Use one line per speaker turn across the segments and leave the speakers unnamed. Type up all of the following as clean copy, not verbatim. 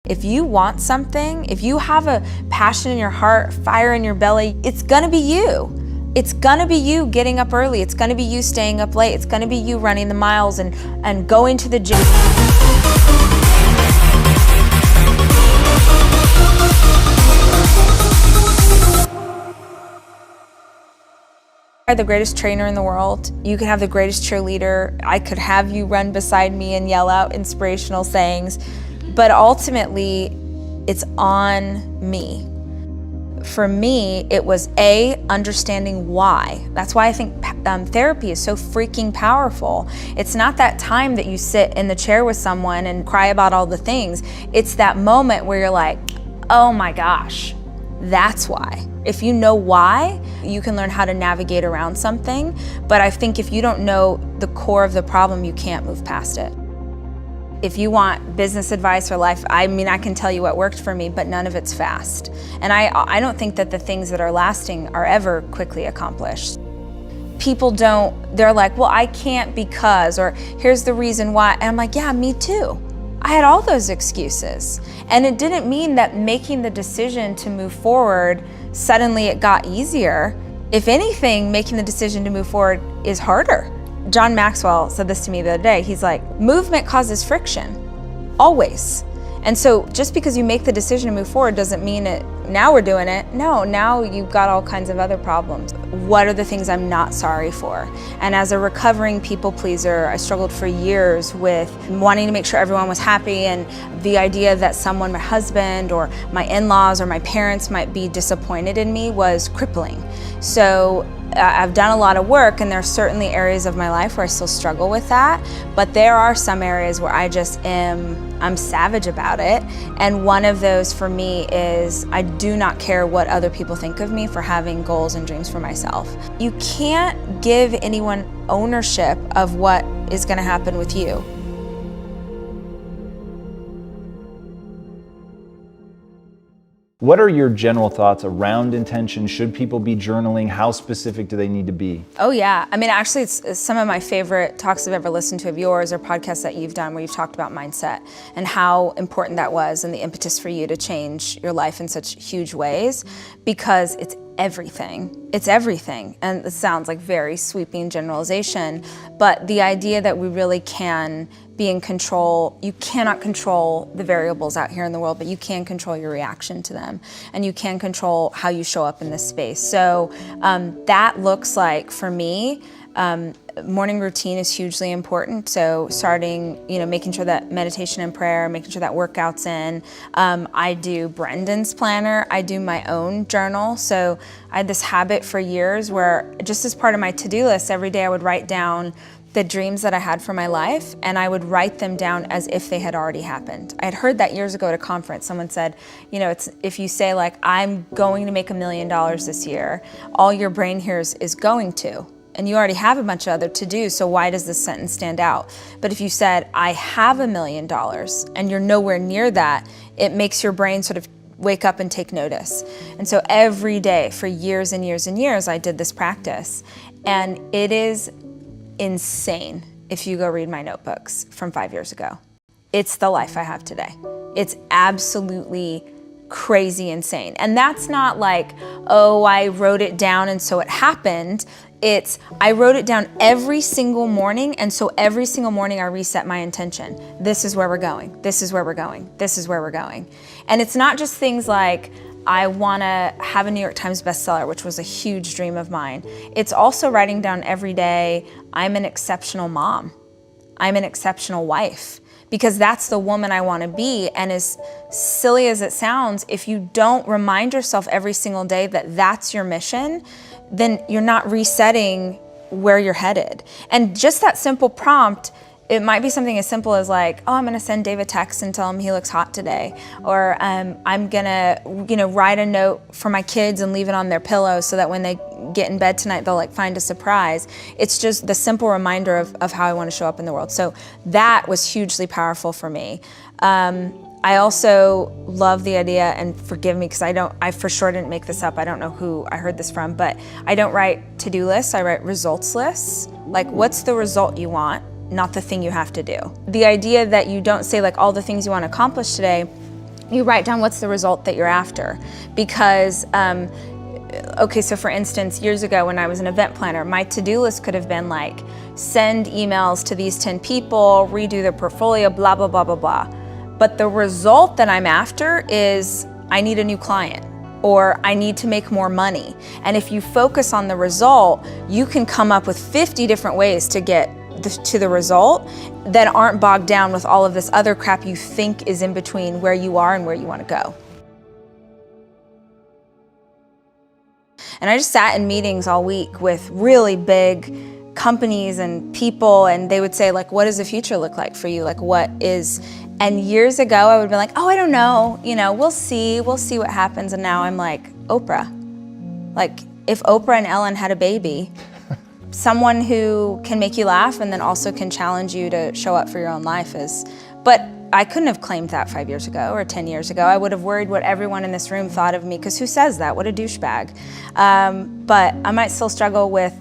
If you want something, if you have a passion in your heart, fire in your belly, it's gonna be you. It's gonna be you getting up early. It's gonna be you staying up late. It's gonna be you running the miles and going to the gym. I'm the greatest trainer in the world. You could have the greatest cheerleader. I could have you run beside me and yell out inspirational sayings. But ultimately, it's on me. For me, it was understanding why. That's why I think therapy is so freaking powerful. It's not that time that you sit in the chair with someone and cry about all the things. It's that moment where you're like, oh my gosh, that's why. If you know why, you can learn how to navigate around something. But I think if you don't know the core of the problem, you can't move past it. If you want business advice or life, I mean, I can tell you what worked for me, but none of it's fast. And I don't think that the things that are lasting are ever quickly accomplished. People they're like, well, I can't because, or here's the reason why. And I'm like, yeah, me too. I had all those excuses. And it didn't mean that making the decision to move forward, suddenly it got easier. If anything, making the decision to move forward is harder. John Maxwell said this to me the other day. He's like, movement causes friction, always. And so just because you make the decision to move forward doesn't mean now we're doing it. No, now you've got all kinds of other problems. What are the things I'm not sorry for? And as a recovering people pleaser, I struggled for years with wanting to make sure everyone was happy, and the idea that someone, my husband or my in-laws or my parents, might be disappointed in me was crippling. So I've done a lot of work, and there are certainly areas of my life where I still struggle with that, but there are some areas where I'm savage about it. And one of those for me is I do not care what other people think of me for having goals and dreams for myself. You can't give anyone ownership of what is going to happen with you.
What are your general thoughts around intention? Should people be journaling? How specific do they need to be?
Oh yeah, I mean, actually it's some of my favorite talks I've ever listened to of yours, or podcasts that you've done where you've talked about mindset and how important that was and the impetus for you to change your life in such huge ways, because it's everything. It's everything. And it sounds like very sweeping generalization, but the idea that we really can be in control. You cannot control the variables out here in the world, but you can control your reaction to them, and you can control how you show up in this space. So that looks like, for me, morning routine is hugely important. So starting, making sure that meditation and prayer, making sure that workout's in. I do Brendan's planner. I do my own journal. So I had this habit for years where, just as part of my to-do list, every day I would write down the dreams that I had for my life, and I would write them down as if they had already happened. I had heard that years ago at a conference. Someone said, it's if you say like, I'm going to make $1 million this year, all your brain hears is going to, and you already have a bunch of other to-dos, so why does this sentence stand out? But if you said, I have $1 million, and you're nowhere near that, it makes your brain sort of wake up and take notice. And so every day for years and years and years, I did this practice, and it is insane if you go read my notebooks from 5 years ago. It's the life I have today. It's absolutely crazy insane. And that's not like, oh, I wrote it down and so it happened. It's, I wrote it down every single morning, and so every single morning I reset my intention. This is where we're going. This is where we're going. This is where we're going. And it's not just things like, I want to have a New York Times bestseller, which was a huge dream of mine. It's also writing down every day, I'm an exceptional mom. I'm an exceptional wife, because that's the woman I want to be. And as silly as it sounds, if you don't remind yourself every single day that that's your mission, then you're not resetting where you're headed. And just that simple prompt, it might be something as simple as like, oh, I'm gonna send Dave a text and tell him he looks hot today. Or I'm gonna, write a note for my kids and leave it on their pillow so that when they get in bed tonight, they'll find a surprise. It's just the simple reminder of how I wanna show up in the world. So that was hugely powerful for me. I also love the idea, and forgive me because I for sure didn't make this up. I don't know who I heard this from, but I don't write to-do lists, I write results lists. Like, what's the result you want? Not the thing you have to do. The idea that you don't say like all the things you want to accomplish today, you write down what's the result that you're after. Because, okay, so for instance, years ago when I was an event planner, my to-do list could have been like, send emails to these 10 people, redo their portfolio, blah, blah, blah, blah, blah. But the result that I'm after is I need a new client, or I need to make more money. And if you focus on the result, you can come up with 50 different ways to get to the result that aren't bogged down with all of this other crap you think is in between where you are and where you want to go. And I just sat in meetings all week with really big companies and people, and they would say, like, what does the future look like for you? Like, what is, and years ago I would be like, oh, I don't know, we'll see what happens. And now I'm like, Oprah. Like, if Oprah and Ellen had a baby, someone who can make you laugh and then also can challenge you to show up for your own life is, but I couldn't have claimed that 5 years ago or 10 years ago. I would have worried what everyone in this room thought of me, because who says that? What a douchebag. But I might still struggle with,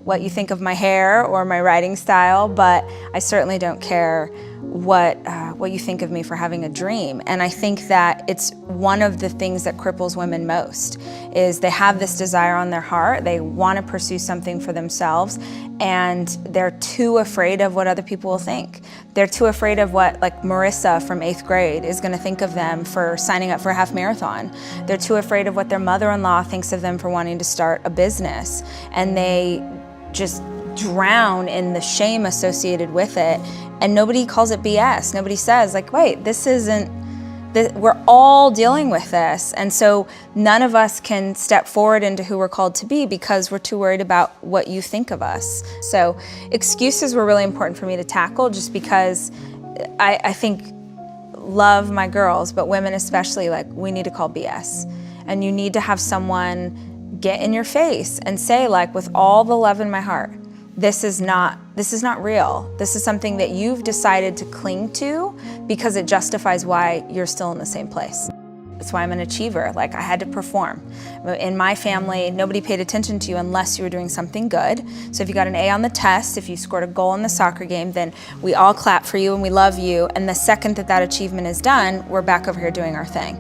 what you think of my hair or my writing style, but I certainly don't care what you think of me for having a dream. And I think that it's one of the things that cripples women most, is they have this desire on their heart, they want to pursue something for themselves, and they're too afraid of what other people will think. They're too afraid of what, like, Marissa from 8th grade is going to think of them for signing up for a half marathon. They're too afraid of what their mother-in-law thinks of them for wanting to start a business. And they just drown in the shame associated with it. And nobody calls it BS. Nobody says, like, wait, this isn't, we're all dealing with this. And so none of us can step forward into who we're called to be because we're too worried about what you think of us. So excuses were really important for me to tackle, just because I think, love my girls, but women especially, like, we need to call BS. And you need to have someone get in your face and say, like, with all the love in my heart, this is not real. This is something that you've decided to cling to because it justifies why you're still in the same place. That's why I'm an achiever. Like, I had to perform. In my family, nobody paid attention to you unless you were doing something good. So if you got an A on the test, if you scored a goal in the soccer game, then we all clap for you and we love you. And the second that achievement is done, we're back over here doing our thing.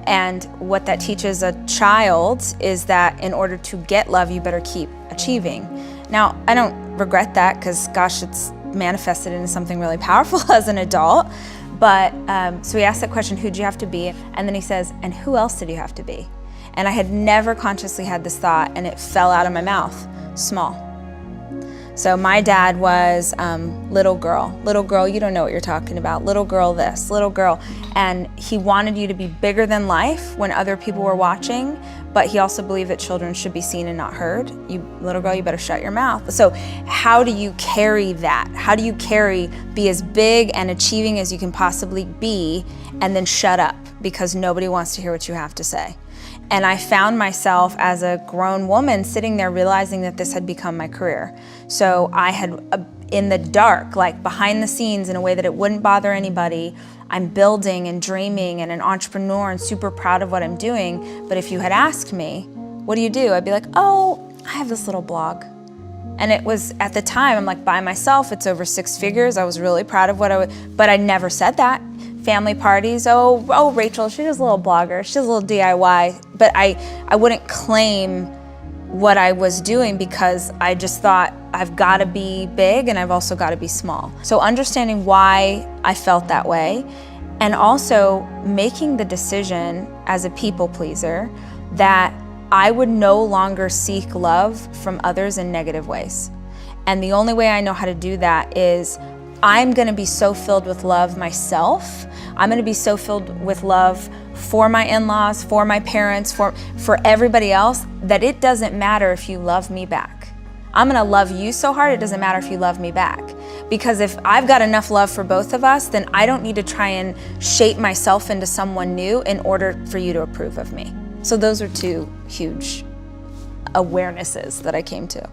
And what that teaches a child is that in order to get love, you better keep achieving. Now, I don't regret that, because, gosh, it's manifested into something really powerful as an adult. But so we asked that question, who'd you have to be? And then he says, and who else did you have to be? And I had never consciously had this thought, and it fell out of my mouth, small. So my dad was little girl, you don't know what you're talking about, little girl this, little girl. And he wanted you to be bigger than life when other people were watching, but he also believed that children should be seen and not heard. You, little girl, you better shut your mouth. So how do you carry that? How do you be as big and achieving as you can possibly be, and then shut up because nobody wants to hear what you have to say? And I found myself as a grown woman sitting there realizing that this had become my career. So I had, in the dark, like behind the scenes in a way that it wouldn't bother anybody, I'm building and dreaming and an entrepreneur and super proud of what I'm doing. But if you had asked me, what do? I'd be like, oh, I have this little blog. And it was, at the time, I'm like, by myself, it's over 6 figures. I was really proud of what but I never said that. Family parties, oh, Rachel, she's just a little blogger, she's a little DIY. But I wouldn't claim what I was doing, because I just thought, I've got to be big and I've also got to be small. So understanding why I felt that way, and also making the decision as a people pleaser that I would no longer seek love from others in negative ways. And the only way I know how to do that is I'm going to be so filled with love myself. I'm going to be so filled with love for my in-laws, for my parents, for everybody else, that it doesn't matter if you love me back. I'm going to love you so hard, it doesn't matter if you love me back. Because if I've got enough love for both of us, then I don't need to try and shape myself into someone new in order for you to approve of me. So those are 2 huge awarenesses that I came to.